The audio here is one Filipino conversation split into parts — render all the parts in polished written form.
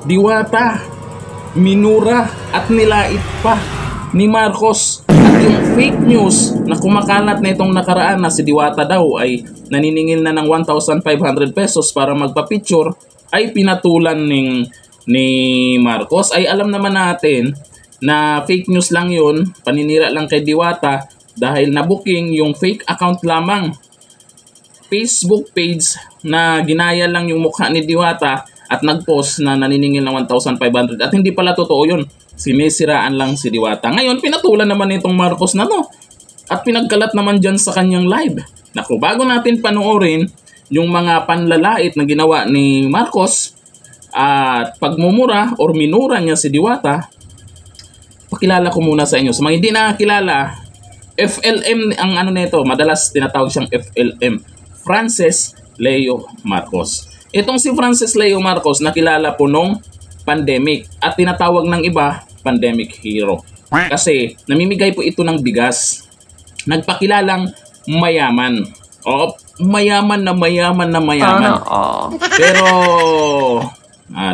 Diwata, minura at nilait pa ni Marcos. At yung fake news na kumakalat na itong nakaraan na si Diwata daw ay naniningil na ng 1,500 pesos para magpa-picture ay pinatulan ni Marcos. Ay alam naman natin na fake news lang yun, paninira lang kay Diwata dahil nabuking yung fake account lamang. Facebook page na ginaya lang yung mukha ni Diwata at nag-post na naniningil ng 1,500 at hindi pala totoo yun. Sinisiraan lang si Diwata. Ngayon, pinatulan naman itong Marcos na to at pinagkalat naman dyan sa kanyang live. Naku, bago natin panoorin yung mga panlalait na ginawa ni Marcos at pagmumura or minura niya si Diwata, pakilala ko muna sa inyo. Sa mga hindi nakakilala, FLM ang ano nito, madalas tinatawag siyang FLM, Francis Leo Marcos. Itong si Francis Leo Marcos nakilala po nung pandemic at tinatawag ng iba pandemic hero. Kasi namimigay po ito ng bigas. Nagpakilalang mayaman. O, mayaman na mayaman na mayaman. Pero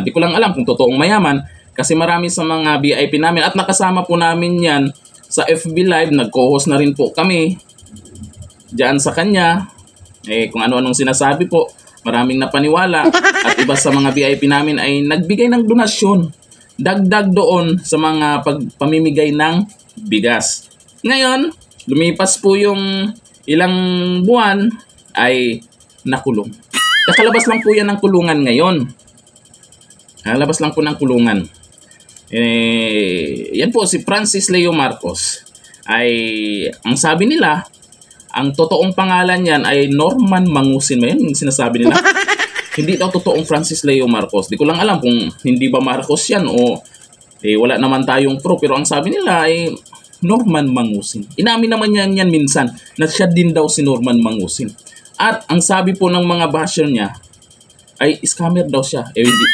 di ko lang alam kung totoong mayaman kasi marami sa mga VIP namin at nakasama po namin yan sa FB Live. Nag-co-host na rin po kami diyan sa kanya. Kung ano-anong sinasabi po, maraming napaniwala at iba sa mga VIP namin ay nagbigay ng donasyon. Dagdag doon sa mga pamimigay ng bigas. Ngayon, lumipas po yung ilang buwan ay nakulong. Nakalabas lang po yan ng kulungan ngayon. Nakalabas lang po ng kulungan. Yan po si Francis Leo Marcos. Ay, ang sabi nila, ang totoong pangalan niyan ay Norman Mangusin. Yan yung sinasabi nila. Hindi daw totoong Francis Leo Marcos. Di ko lang alam kung hindi ba Marcos yan o wala naman tayong proof. Pero ang sabi nila ay Norman Mangusin. Inamin naman yan minsan na siya din daw si Norman Mangusin. At ang sabi po ng mga basher niya ay scammer daw siya. Hindi.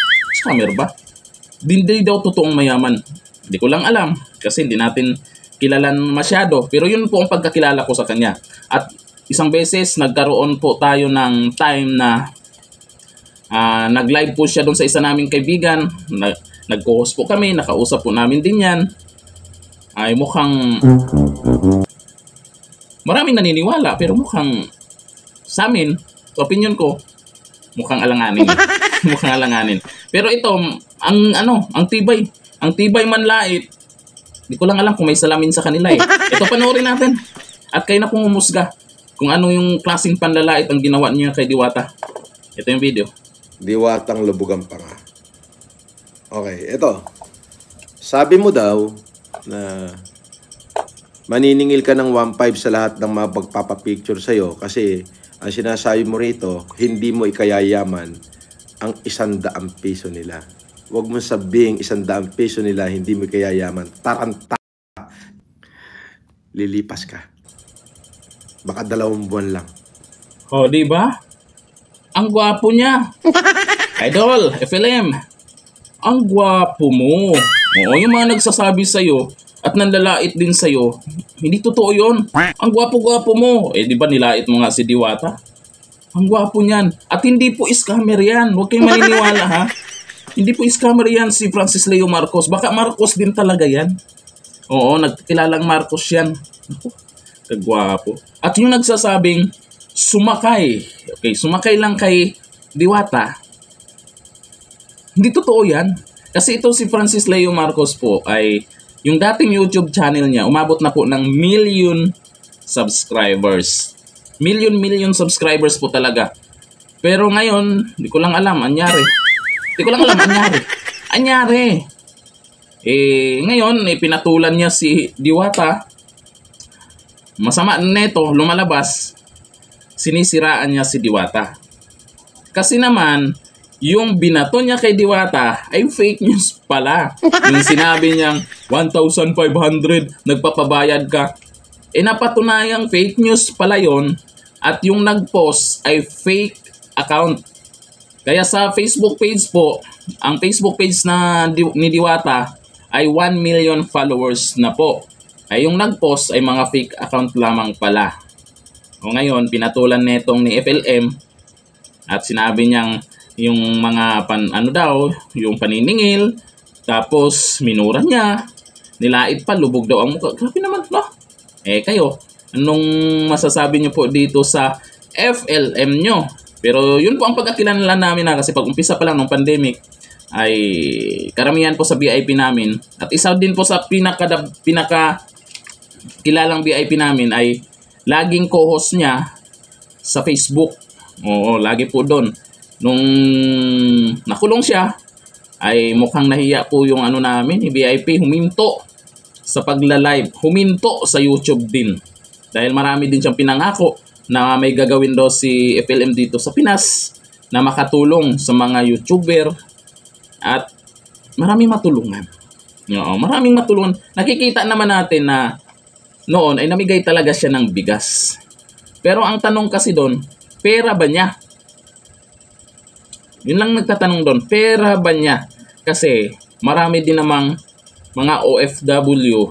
Scammer ba? Hindi daw totoong mayaman. Hindi ko lang alam kasi hindi natin kilalan masyado. Pero yun po ang pagkakilala ko sa kanya. At isang beses nagkaroon po tayo ng time na nag-live po siya doon sa isa naming kaibigan. Nag-co-host po kami. Nakausap po namin din yan. Ay mukhang maraming naniniwala pero mukhang sa amin, sa opinion ko, mukhang alanganin. Mukhang alanganin. Pero ito, ang tibay manlait. Di ko lang alam kung may salamin sa kanila eh. Ito panoorin natin. At kayo na pong umusga kung ano yung klaseng panlalait ang ginawa niya kay Diwata. Ito yung video. Diwatang lubugan pa nga. Okay, ito. Sabi mo daw na maniningil ka ng 1.5 sa lahat ng mga pagpapapicture sa'yo kasi ang sinasabi mo rito, hindi mo ikayayaman ang 100 piso nila. Huwag mo sabihing 100 piso nila, hindi mo ikayayaman. Taranta. Lilipas ka. Baka 2 buwan lang. O, di ba? Ang gwapo niya. Idol, FLM. Ang gwapo mo. Oo, yung mga nagsasabi sa'yo at nanlalait din sa'yo, hindi totoo yun. Ang gwapo-gwapo mo. Di ba nilait mo nga si Diwata? Ang gwapo niyan. At hindi po scammer yan. Huwag kayong maniniwala ha. Hindi po scammer yan si Francis Leo Marcos. Baka Marcos din talaga yan. Oo, nagkilalang Marcos yan. Kagwapo. At yung nagsasabing sumakay. Okay, sumakay lang kay Diwata. Hindi totoo yan. Kasi ito si Francis Leo Marcos po ay yung dating YouTube channel niya, umabot na po ng million subscribers. Million subscribers po talaga. Pero ngayon, di ko lang alam, anyari. Ngayon, pinatulan niya si Diwata. Masama neto, lumalabas. Sinisiraan niya si Diwata. Kasi naman, yung binato niya kay Diwata ay fake news pala. Yung sinabi niyang 1,500, nagpapabayad ka. Napatunayang fake news pala yon. At yung nag-post ay fake account. Kaya sa Facebook page po, ang Facebook page na ni Diwata ay 1 million followers na po. Ay yung nag-post ay mga fake account lamang pala. O ngayon, pinatulan netong ni FLM at sinabi niyang yung mga yung paniningil, tapos minura niya, nilait pa, lubog daw ang mukha. Grabe naman, no? Kayo, anong masasabi niyo po dito sa FLM nyo? Pero yun po ang pagkakilala namin na, kasi pag umpisa pa lang ng pandemic, ay karamihan po sa VIP namin, at isa din po sa pinaka kilalang VIP namin ay laging co-host niya sa Facebook. Oo, lagi po doon. Nung nakulong siya, ay mukhang nahiya po yung namin, VIP, huminto sa pagla-live, huminto sa YouTube din. Dahil marami din siyang pinangako na may gagawin daw si FLM dito sa Pinas na makatulong sa mga YouTuber at maraming matulungan. Oo, maraming matulungan. Nakikita naman natin na noon ay namigay talaga siya ng bigas. Pero ang tanong kasi doon, pera ba niya? Yun lang nagtatanong doon, pera ba niya? Kasi marami din namang mga OFW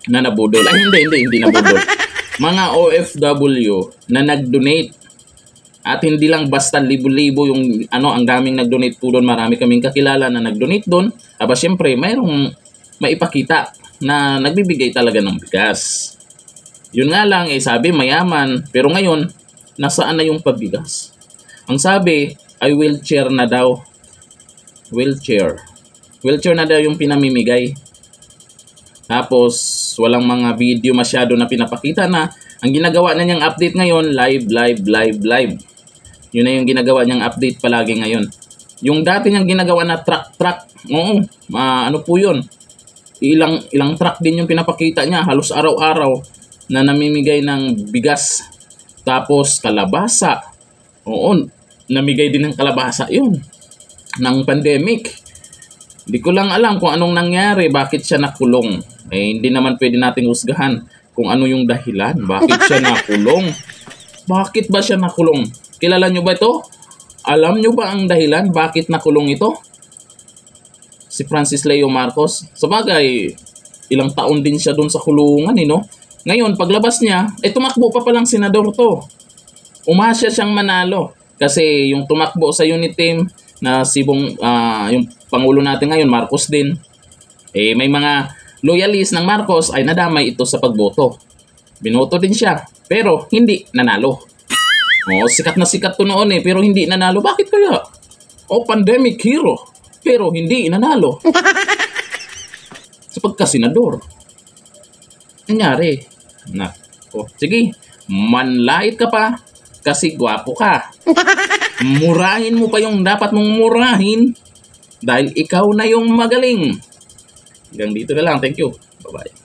na nabudol. Ay hindi nabudol. Mga OFW na nag-donate. At hindi lang basta libo-libo yung ang daming nag-donate po doon. Marami kaming kakilala na nag-donate doon. Aba syempre, mayroong maipakita na nagbibigay talaga ng bigas. Yun nga lang, sabi mayaman. Pero ngayon, nasaan na yung pabigas? Ang sabi ay wheelchair na daw. Wheelchair na daw yung pinamimigay. Tapos, walang mga video masyado na pinapakita na. Ang ginagawa na niyang update ngayon, live. Yun na yung ginagawa niyang update palagi ngayon. Yung dati niyang ginagawa na truck. Oo, ano po yun? Ilang truck din yung pinapakita niya. Halos araw-araw na namimigay ng bigas. Tapos, kalabasa. Oo, namigay din ng kalabasa yun. Ng pandemic. Hindi ko lang alam kung anong nangyari, bakit siya nakulong. Hindi naman pwede nating husgahan kung ano yung dahilan. Bakit siya nakulong? Bakit ba siya nakulong? Kilala nyo ba ito? Alam nyo ba ang dahilan bakit nakulong ito? Si Francis Leo Marcos. Sabagay, ilang taon din siya doon sa kulungan, no? Ngayon, paglabas niya, tumakbo pa palang senador to. Umasya siyang manalo. Kasi yung tumakbo sa unit team na yung Pangulo natin ngayon, Marcos din. May mga loyalist ng Marcos ay nadamay ito sa pagboto. Binoto din siya, pero hindi nanalo. Sikat na sikat to noon pero hindi nanalo. Bakit kaya? Pandemic hero, pero hindi nanalo. Sa pagkasenador. Nangyari. Sige, manlait ka pa kasi gwapo ka. Murahin mo pa yung dapat mong murahin dahil ikaw na yung magaling. Hanggang dito na lang. Thank you. Bye-bye.